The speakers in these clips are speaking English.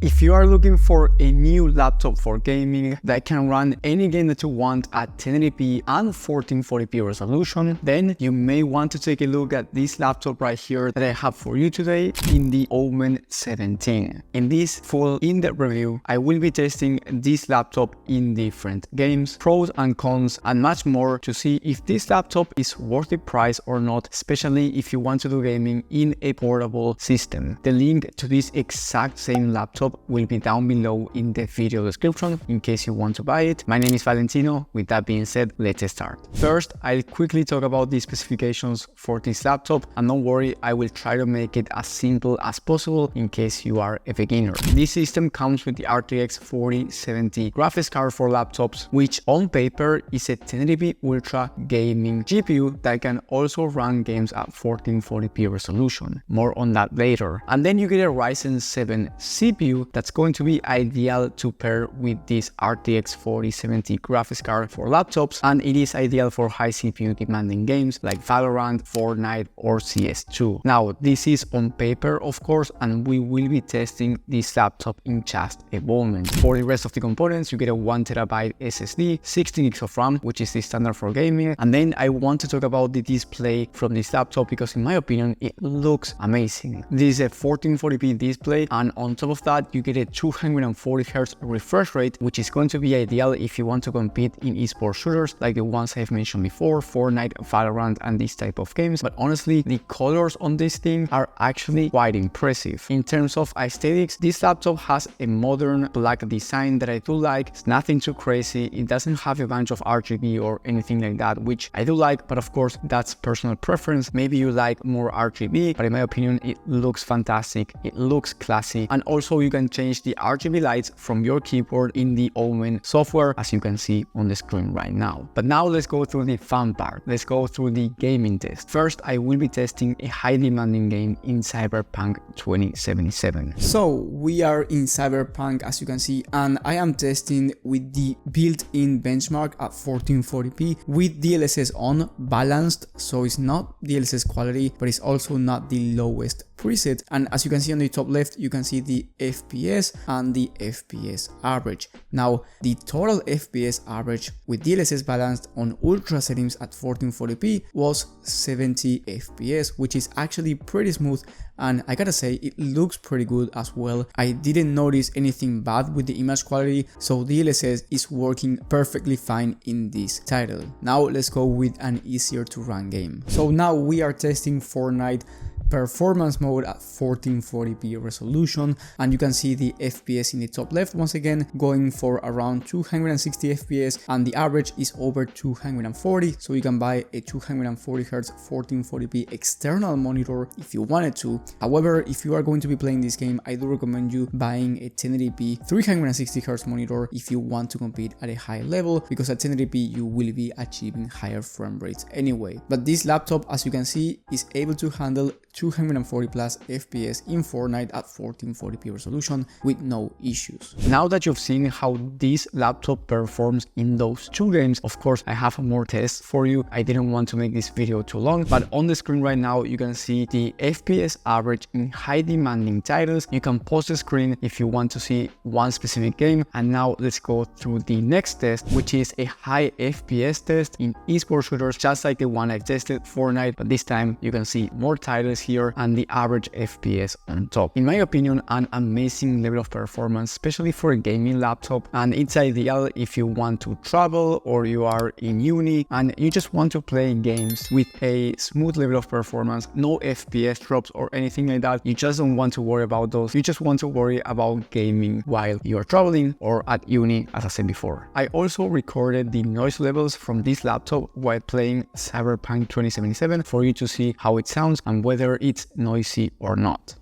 If you are looking for a new laptop for gaming that can run any game that you want at 1080p and 1440p resolution, then you may want to take a look at this laptop right here that I have for you today in the Omen 17. In this full in-depth review, I will be testing this laptop in different games, pros and cons, and much more to see if this laptop is worth the price or not, especially if you want to do gaming in a portable system. The link to this exact same laptop will be down below in the video description in case you want to buy it. My name is Valentino. With that being said, let's start. First, I'll quickly talk about the specifications for this laptop, and don't worry, I will try to make it as simple as possible in case you are a beginner. This system comes with the RTX 4070 graphics card for laptops, which on paper is a 1080p Ultra gaming GPU that can also run games at 1440p resolution. More on that later. And then you get a Ryzen 7 CPU that's going to be ideal to pair with this RTX 4070 graphics card for laptops, and it is ideal for high CPU demanding games like Valorant, Fortnite, or CS2. Now, this is on paper, of course, and we will be testing this laptop in just a moment. For the rest of the components, you get a 1TB SSD, 16 GB of RAM, which is the standard for gaming. And then I want to talk about the display from this laptop because in my opinion, it looks amazing. This is a 1440p display, and on top of that, you get a 240Hz refresh rate, which is going to be ideal if you want to compete in esports shooters like the ones I've mentioned before, Fortnite, Valorant, and this type of games. But honestly, the colors on this thing are actually quite impressive. In terms of aesthetics, this laptop has a modern black design that I do like. It's nothing too crazy. It doesn't have a bunch of RGB or anything like that, which I do like, but of course, that's personal preference. Maybe you like more RGB, but in my opinion, it looks fantastic. It looks classy, and also you can change the RGB lights from your keyboard in the Omen software, as you can see on the screen right now. But now let's go through the fun part. Let's go through the gaming test. First, I will be testing a high demanding game in Cyberpunk 2077. So we are in Cyberpunk, as you can see, and I am testing with the built-in benchmark at 1440p with DLSS on, balanced, so it's not DLSS quality, but it's also not the lowest preset. And as you can see on the top left, you can see the FPS and the FPS average. Now, the total FPS average with DLSS balanced on ultra settings at 1440p was 70 FPS, which is actually pretty smooth, and I gotta say, it looks pretty good as well. I didn't notice anything bad with the image quality, so DLSS is working perfectly fine in this title. Now let's go with an easier to run game. So now we are testing Fortnite performance mode at 1440p resolution, and you can see the FPS in the top left once again going for around 260 FPS, and the average is over 240, so you can buy a 240Hz 1440p external monitor if you wanted to. However, if you are going to be playing this game, I do recommend you buying a 1080p 360Hz monitor if you want to compete at a high level, because at 1080p you will be achieving higher frame rates anyway. But this laptop, as you can see, is able to handle 240 plus FPS in Fortnite at 1440p resolution with no issues. Now that you've seen how this laptop performs in those two games, of course I have more tests for you. I didn't want to make this video too long, but on the screen right now you can see the FPS average in high demanding titles. You can pause the screen if you want to see one specific game. And now let's go through the next test, which is a high FPS test in esports shooters, just like the one I tested, Fortnite, but this time you can see more titles here and the average FPS on top. In my opinion, an amazing level of performance, especially for a gaming laptop, and it's ideal if you want to travel or you are in uni and you just want to play games with a smooth level of performance, no FPS drops or anything like that. You just don't want to worry about those. You just want to worry about gaming while you're traveling or at uni, as I said before. I also recorded the noise levels from this laptop while playing Cyberpunk 2077 for you to see how it sounds and whether it's noisy or not.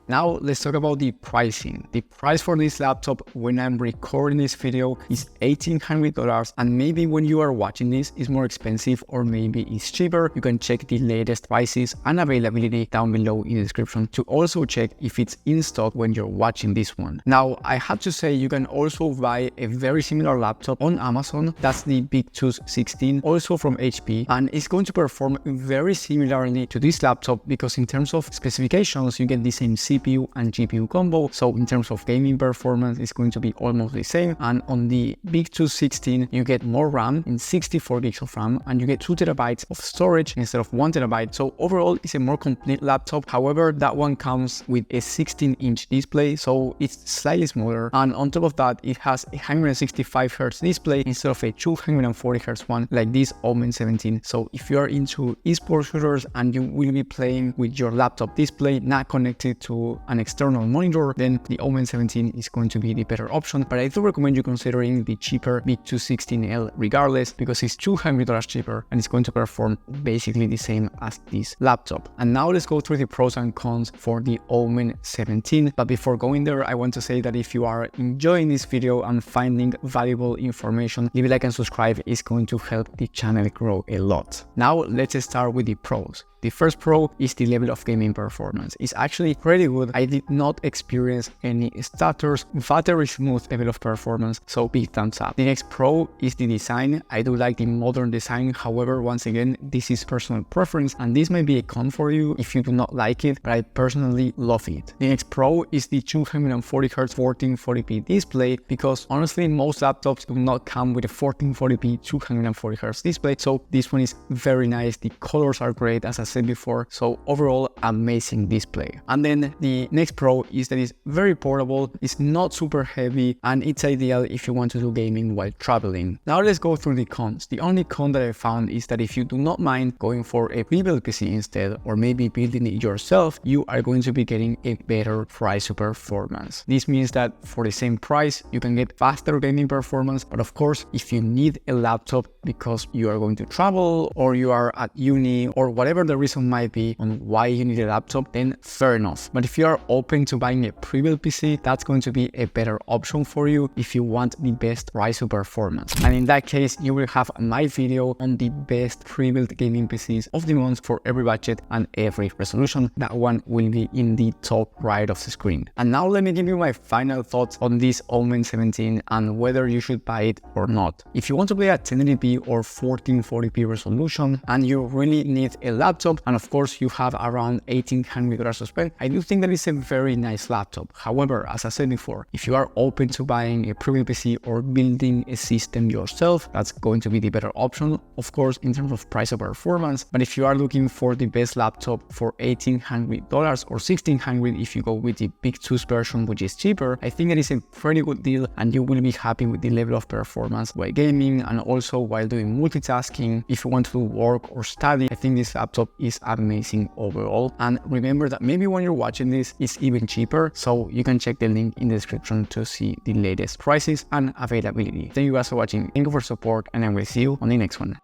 Now let's talk about the pricing. The price for this laptop when I'm recording this video is $1,800, and maybe when you are watching this it's more expensive or maybe it's cheaper. You can check the latest prices and availability down below in the description to also check if it's in stock when you're watching this one. Now I have to say you can also buy a very similar laptop on Amazon. That's the Big Tooth 16, also from HP, and it's going to perform very similarly to this laptop because in terms of specifications you get the same CPU and GPU combo. So in terms of gaming performance it's going to be almost the same, and on the Big Tooth 16 you get more RAM in 64 gigs of RAM and you get 2 terabytes of storage instead of 1 terabyte. So overall it's a more complete laptop. However, that one comes with a 16-inch display, so it's slightly smaller, and on top of that it has a 165Hz display instead of a 240Hz one like this Omen 17. So if you are into esports shooters and you will be playing with your laptop display not connected to an external monitor, then the Omen 17 is going to be the better option. But I do recommend you considering the cheaper Big Tooth 16L regardless, because it's $200 cheaper and it's going to perform basically the same as this laptop. And now let's go through the pros and cons for the Omen 17. But before going there, I want to say that if you are enjoying this video and finding valuable information, leave a like and subscribe. Is going to help the channel grow a lot. Now let's start with the pros. The first pro is the level of gaming performance. It's actually pretty good. I did not experience any stutters, very smooth level of performance, so big thumbs up. The next pro is the design. I do like the modern design. However, once again, this is personal preference and this may be a con for you if you do not like it, but I personally love it. The next pro is the 240Hz 1440p display, because honestly most laptops do not come with a 1440p 240Hz display, so this one is very nice. The colors are great, as I said before, so overall amazing display. And then the next pro is that it's very portable, it's not super heavy, and it's ideal if you want to do gaming while traveling. Now let's go through the cons. The only con that I found is that if you do not mind going for a prebuilt PC instead, or maybe building it yourself, you are going to be getting a better price to performance. This means that for the same price you can get faster gaming performance, but of course if you need a laptop because you are going to travel or you are at uni or whatever the reason might be on why you need a laptop, then fair enough. But if you are open to buying a prebuilt PC, that's going to be a better option for you if you want the best price to performance. And in that case, you will have my video on the best prebuilt gaming PCs of the month for every budget and every resolution. That one will be in the top right of the screen. And now let me give you my final thoughts on this Omen 17 and whether you should buy it or not. If you want to play at 1080p or 1440p resolution and you really need a laptop, and of course you have around $1,800 to spend, I do think that it's a very nice laptop. However, as I said before, if you are open to buying a prebuilt PC or building a system yourself, that's going to be the better option, of course, in terms of price or performance. But if you are looking for the best laptop for $1,800 or $1,600 if you go with the Big Tooth version, which is cheaper, I think that is a pretty good deal and you will be happy with the level of performance while gaming and also while doing multitasking. If you want to work or study, I think this laptop is amazing overall. And remember that maybe when you're watching this it's even cheaper, so you can check the link in the description to see the latest prices and availability. Thank you guys for watching, thank you for support, and I will see you on the next one.